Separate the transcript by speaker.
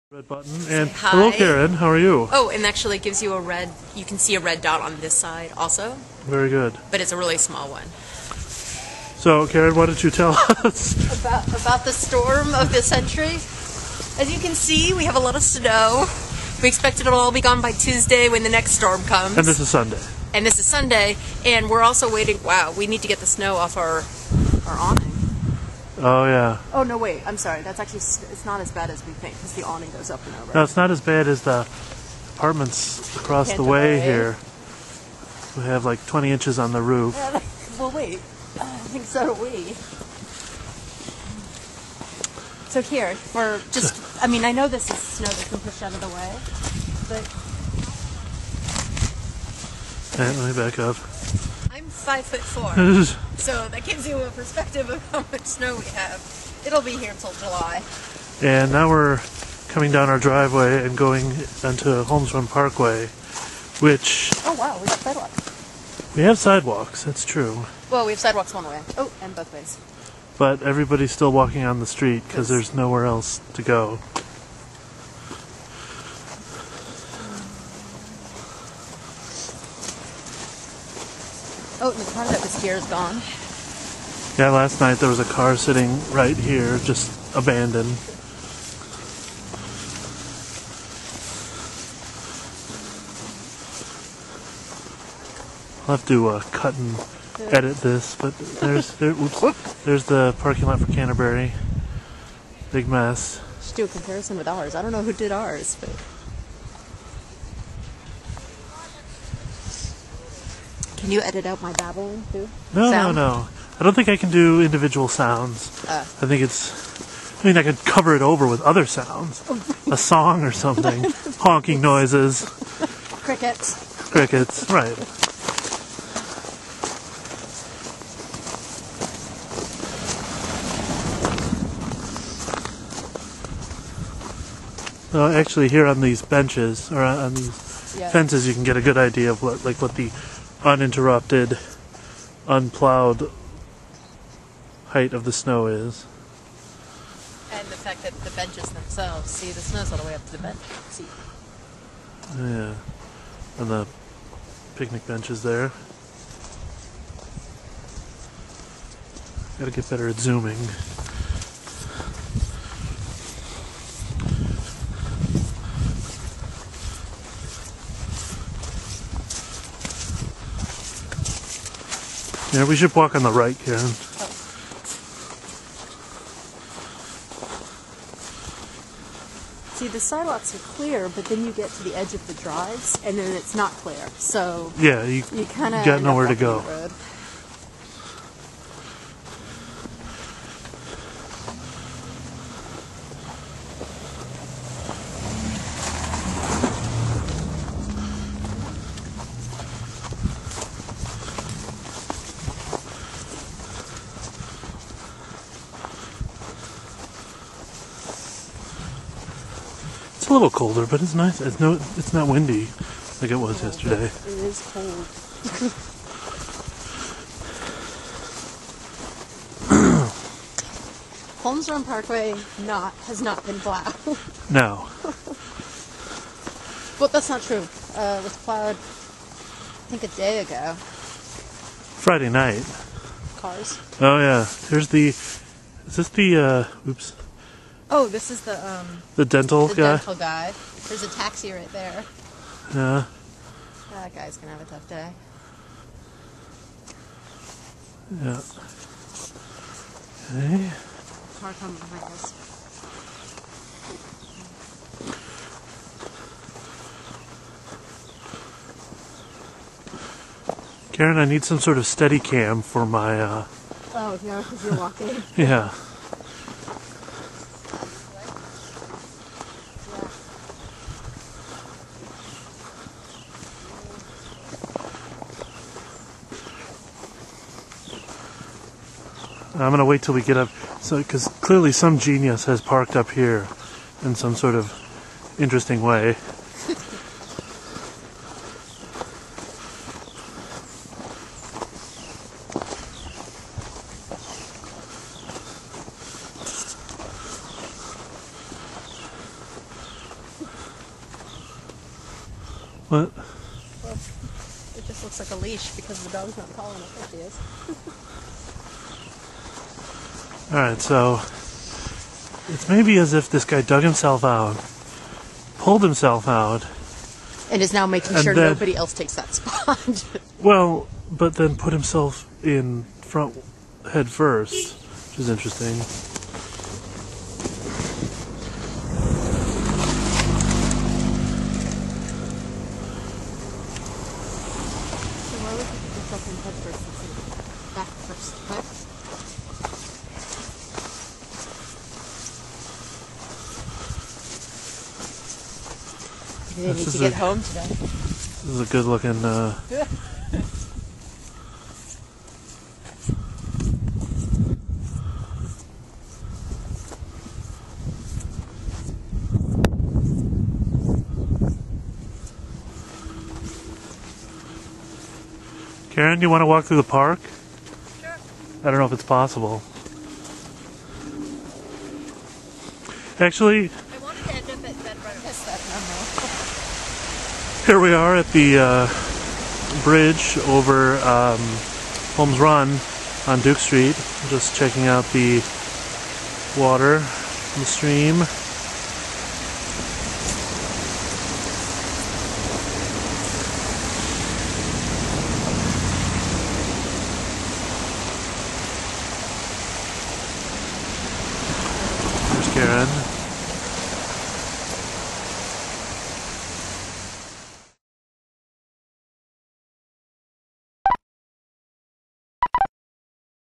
Speaker 1: Red button. And
Speaker 2: Hi.
Speaker 1: hello, Karen. How are you?
Speaker 2: Oh, and actually it gives you a red, you can see a red dot on this side also,
Speaker 1: Very good.
Speaker 2: but it's a really small one.
Speaker 1: So, Karen, why don't you tell us?
Speaker 2: About the storm of the century. As you can see, we have a lot of snow. We expect it'll all be gone by Tuesday when the next storm comes.
Speaker 1: And this is Sunday.
Speaker 2: And this is Sunday, and we're also waiting, wow, we need to get the snow off our awning.
Speaker 1: Oh, yeah.
Speaker 2: Oh, no, wait, I'm sorry. That's actually, it's not as bad as we think, because the awning goes up and over.
Speaker 1: No, it's not as bad as the apartments across the way here. We have like 20 inches on the roof.
Speaker 2: Well, wait. I think so do we. So here, for just, I mean, I know this is snow that's been pushed out of the way, but...
Speaker 1: And let me back up.
Speaker 2: I'm 5'4", so that gives you a perspective of how much snow we have. It'll be here until July.
Speaker 1: And now we're coming down our driveway and going onto Holmes Run Parkway, which...
Speaker 2: Oh wow, we got sidewalks.
Speaker 1: We have sidewalks, that's true.
Speaker 2: Well, we have sidewalks one way. Oh, and both ways.
Speaker 1: But everybody's still walking on the street because there's nowhere else to go.
Speaker 2: Oh, and the car that was here is gone.
Speaker 1: Yeah, last night there was a car sitting right here, just abandoned. I'll have to cut and edit this, but there's the parking lot for Canterbury. Big mess.
Speaker 2: Should do a comparison with ours. I don't know who did ours, but... Can you edit out my babbling too?
Speaker 1: No. I don't think I can do individual sounds. I think I mean, I could cover it over with other sounds. A song or something. Honking noises.
Speaker 2: Crickets.
Speaker 1: Crickets, right. Well, actually, here on these benches, or on these fences, you can get a good idea of what the uninterrupted, unplowed height of the snow is.
Speaker 2: And the fact that the benches themselves, see, the snow's all the way up to the bench. See.
Speaker 1: Yeah, and the picnic benches there. Gotta get better at zooming. Yeah, we should walk on the right, Karen.
Speaker 2: Oh. See, the sidewalks are clear, but then you get to the edge of the drives, and then it's not clear. So
Speaker 1: yeah, you
Speaker 2: kind of
Speaker 1: got nowhere to go. It's a little colder, but it's nice. It's not windy like it was yesterday.
Speaker 2: It is cold. Holmes Run Parkway has not been plowed.
Speaker 1: No.
Speaker 2: Well, that's not true. It was plowed, I think, a day ago.
Speaker 1: Friday night.
Speaker 2: Cars.
Speaker 1: Oh yeah. Here's the. Is this the? Oops.
Speaker 2: Oh, this is the
Speaker 1: dental guy?
Speaker 2: dental guy. There's a taxi right there.
Speaker 1: Yeah.
Speaker 2: That guy's gonna have a tough day.
Speaker 1: Yeah. Okay.
Speaker 2: Car coming behind us.
Speaker 1: Karen, I need some sort of steady cam for my,
Speaker 2: Oh, yeah, because you're walking.
Speaker 1: yeah. I'm going to wait till we get up, because clearly some genius has parked up here in some sort of interesting way. What?
Speaker 2: Well, it just looks like a leash because the dog's not tall enough like he is.
Speaker 1: Alright, so it's maybe as if this guy dug himself out, pulled himself out,
Speaker 2: and is now making
Speaker 1: and
Speaker 2: sure
Speaker 1: then,
Speaker 2: nobody else takes that spot.
Speaker 1: Well, but then put himself in front head first, which is interesting.
Speaker 2: So why would you put yourself in head first instead of back first? What? Maybe they need to get home today.
Speaker 1: This is a good looking Karen, do you want to walk through the park?
Speaker 2: Sure.
Speaker 1: I don't know if it's possible. Actually,
Speaker 2: I wanted to end up at that number.
Speaker 1: here we are at the bridge over Holmes Run on Duke Street. Just checking out the water, the stream.